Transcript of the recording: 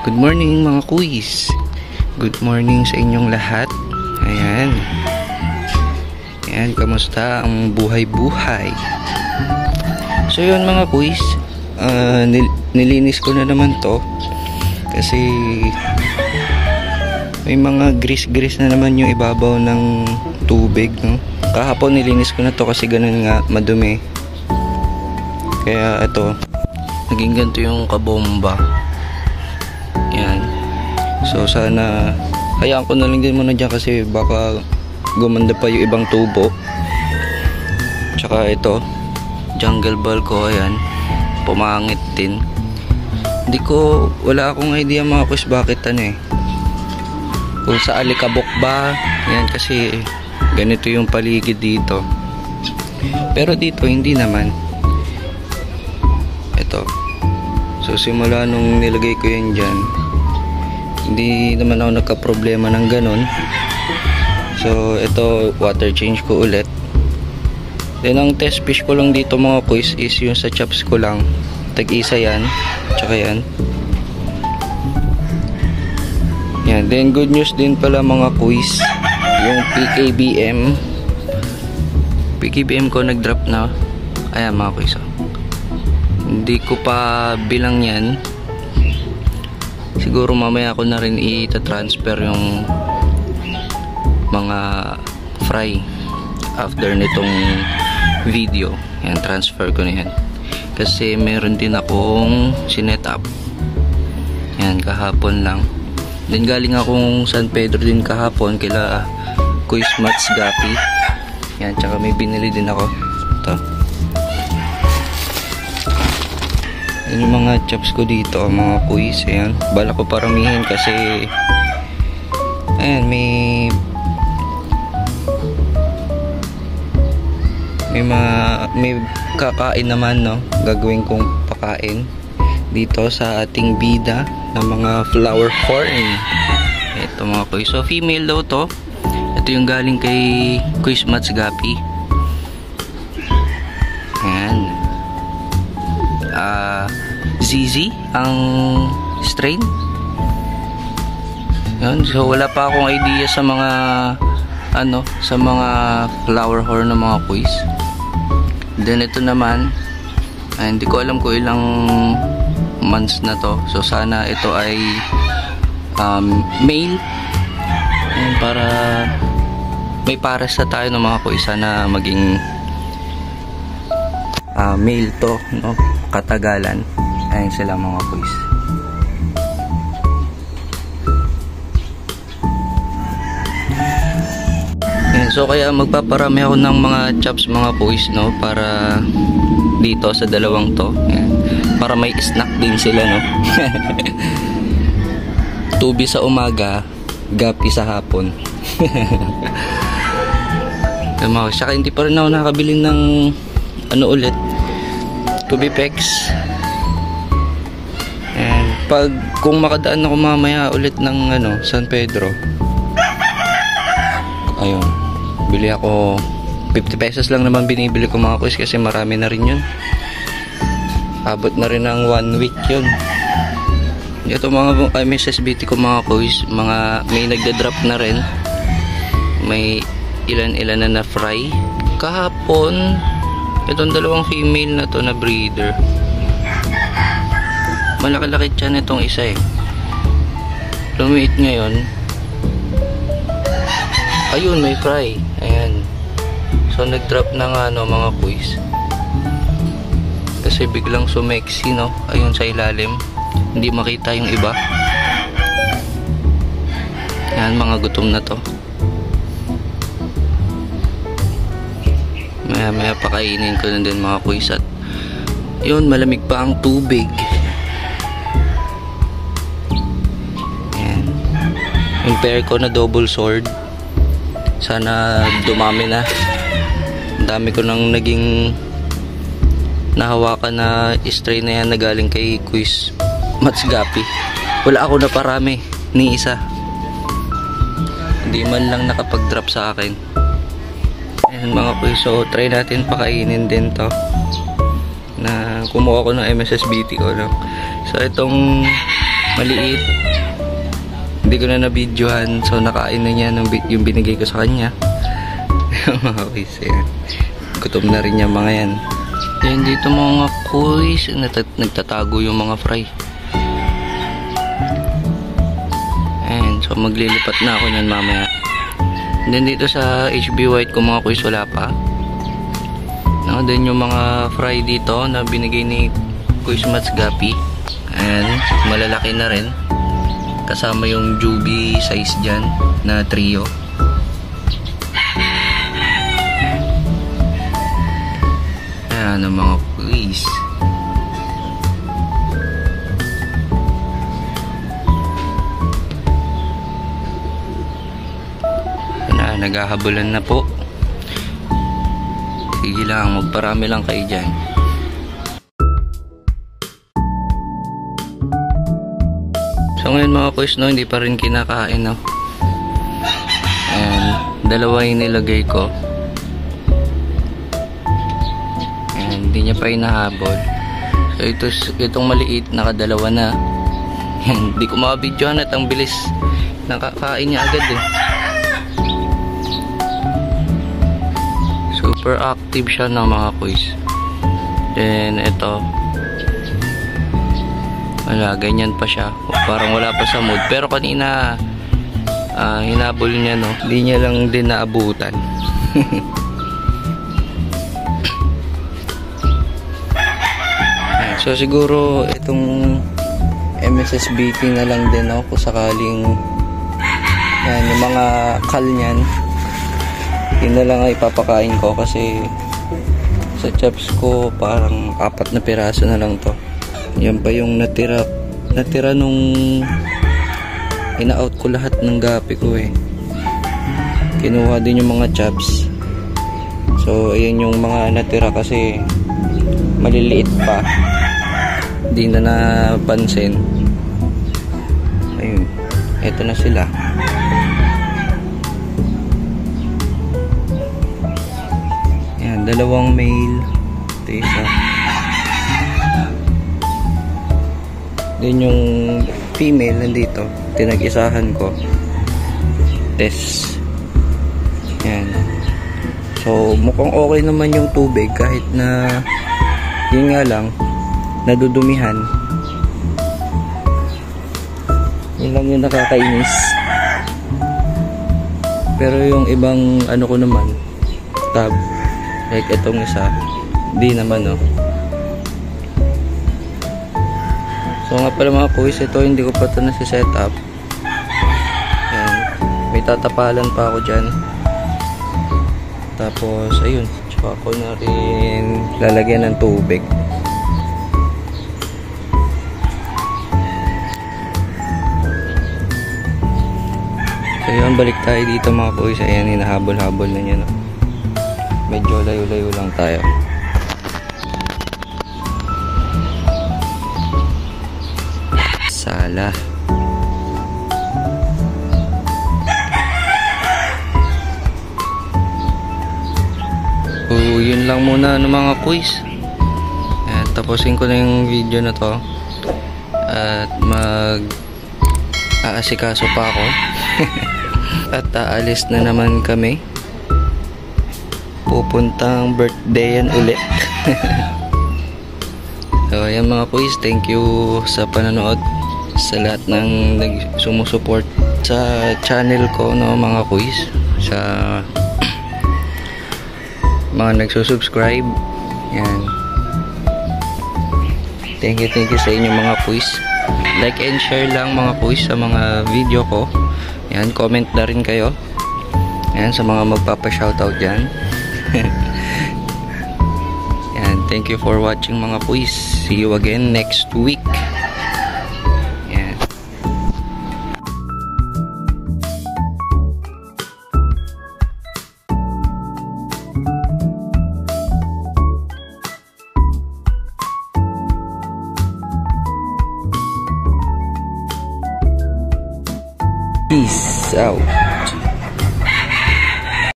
Good morning mga kuis. Good morning sa inyong lahat. Ayan. Ayan, kamusta ang buhay-buhay? So yun mga kuis, nilinis ko na naman to kasi may mga grease na naman yung ibabaw ng tubig, no? Kahapon nilinis ko na to kasi ganun nga madumi. Kaya ito, naging ganito yung kabomba. Yan. So sana hayaan ko na lang din muna dyan kasi baka gumanda pa yung ibang tubo. Tsaka ito, jungle ball ko, ayan, pumangit din. Wala akong idea mga kus bakit kung sa alikabok ba yan, kasi ganito yung paligid dito. Pero dito hindi naman. Ito, so simula nung nilagay ko yan dyan, hindi naman ako nagka-problema ng ganun. So ito, water change ko ulit. Then ang test fish ko lang dito mga kuis is yung sa chops ko lang, tag-isa yan, tsaka yan. Yan. Then good news din pala mga kuis, yung PKBM ko nag-drop na. Ayan mga kuis, hindi ko pa bilang yan. Siguro mamaya ko na rin i-transfer yung mga fry after nitong video. Yan, transfer ko na yan kasi meron din akong sinet up yan kahapon lang. Then galing akong San Pedro din kahapon kila Kuis Mats Gapi yan, tsaka may binili din ako ito. Yan yung mga chops ko dito mga kuis. Ayan, bala ko paramihin kasi ayan, may kakain naman, no? Gagawin kong pakain dito sa ating bida ng mga flower horn. Ito mga kuis, so female daw to. Ito yung galing kay Kuis Mats Gapi. Ayan, ZZ ang strain. Yan, so wala pa akong idea sa mga sa mga flower horn ng mga kuis. Then ito naman, hindi ko alam kung ilang months na to. So sana ito ay male. Ayan, para may pares na tayo ng mga kuis. Sana maging male to, no? Katagalan. Ayan sila mga kuis. So kaya magpaparami ako ng mga chops mga kuis, no, para dito sa dalawang to. Ayan. Para may snack din sila, no. Tubi sa umaga, gapi sa hapon. Saka hindi pa rin ako nakabili ng ulit, Tubi Pex. And kung makadaan ako mamaya ulit ng San Pedro, ayun, bili ako. 50 pesos lang naman binibili ko mga kuis kasi marami na rin yun. Abot na rin ng 1 week yun. Ito mga MSSBT ko mga kuis, may nagda-drop na rin. May ilan na fry. Kahapon, itong dalawang female na to na breeder, malaki-laki tiyan itong isa lumiit ngayon. Ayun, may fry. Ayan. So nag-drop na nga mga kuis kasi biglang sumeksi, no. Ayun sa ilalim, hindi makita yung iba. Ayan, mga gutom na to. Maya pakainin ko na din mga kuis. At yun, malamig pa ang tubig. Ayan, yung pair ko na double sword, sana dumami na. Ang dami ko nang naging nahawakan na stray na yan na galing kay Kuis Mats Gapi. Wala ako na parami, ni isa. Hindi man lang nakapag-drop sa akin. Ayan mga kuis, so try natin pakainin din to. Na kumuha ko ng MSSBT ko, no? So itong maliit. Hindi ko na na-videohan. So, nakain na niya yung binigay ko sa kanya. Mga kuys, yan. Gutom na rin yung mga yan. Yan dito mga kuys. Nagtatago yung mga fry. Ayan. So, maglilipat na ako niyan mamaya. And then dito sa HB White ko mga kuys, wala pa. No, then yung mga fry dito na binigay ni Kuys Mats Gapi. And malalaki na rin. Kasama yung Juby size dyan na trio. Ayan ang mga kuys. Naghahabulan na po. Sige lang, magparami lang kayo dyan. So ngayon mga kuys, no, hindi pa rin kinakain, no. And dalawa yung nilagay ko. And hindi niya pa hinahabol. So itong maliit, nakadalawa na. Hindi ko makabidyohan at ang bilis nakakain niya agad eh. Super active siya ng mga kuys. Then ito, wala, ganyan pa siya. Parang wala pa sa mood. Pero kanina hinabol niya, no. Hindi niya lang din naabutan. So siguro itong MSSBT na lang din, no, kung sakaling yan, yung mga kal niyan, yun na lang ay papakain ko kasi sa chops ko parang 4 na piraso na lang to. Yan pa yung natira nung ina-out ko lahat ng gapi ko eh. Kinuha din yung mga chops. So ayan yung mga natira kasi maliliit pa, di na napansin. Ayun, eto na sila. Dalawang male, ito isa. Then yung female nandito, tinag-isahan ko. Test. Yan. So mukhang okay naman yung tubig kahit na yun nga lang, nadudumihan. Yun lang yung nakakainis. Pero yung ibang ano ko naman, tab, like itong isa, di naman, no. So nga pala mga kuys, ito hindi ko pa ito nasi-set up. Ayan. May tatapalan pa ako dyan. Tapos ayun, tsaka ko na rin lalagyan ng tubig. So yun, balik tayo dito mga kuys. Ayan, hinahabol-habol na niya, no. Medyo layo-layo lang tayo. Sala. So, yun lang muna ng mga quiz. At tapusin ko na yung video na to. At aasikaso pa ako. At aalis na naman kami. Pupuntang birthdayan ulit. So ayan mga kuys, thank you sa panonood, sa lahat ng sumusupport sa channel ko, no mga kuys, sa mga nagsusubscribe. Yan, thank you sa inyo mga kuys. Like and share lang mga kuys sa mga video ko. Yan, comment na rin kayo. Yan, sa mga magpapa-shoutout dyan. Yan, thank you for watching mga kuys. See you again next week. Yan. Peace out.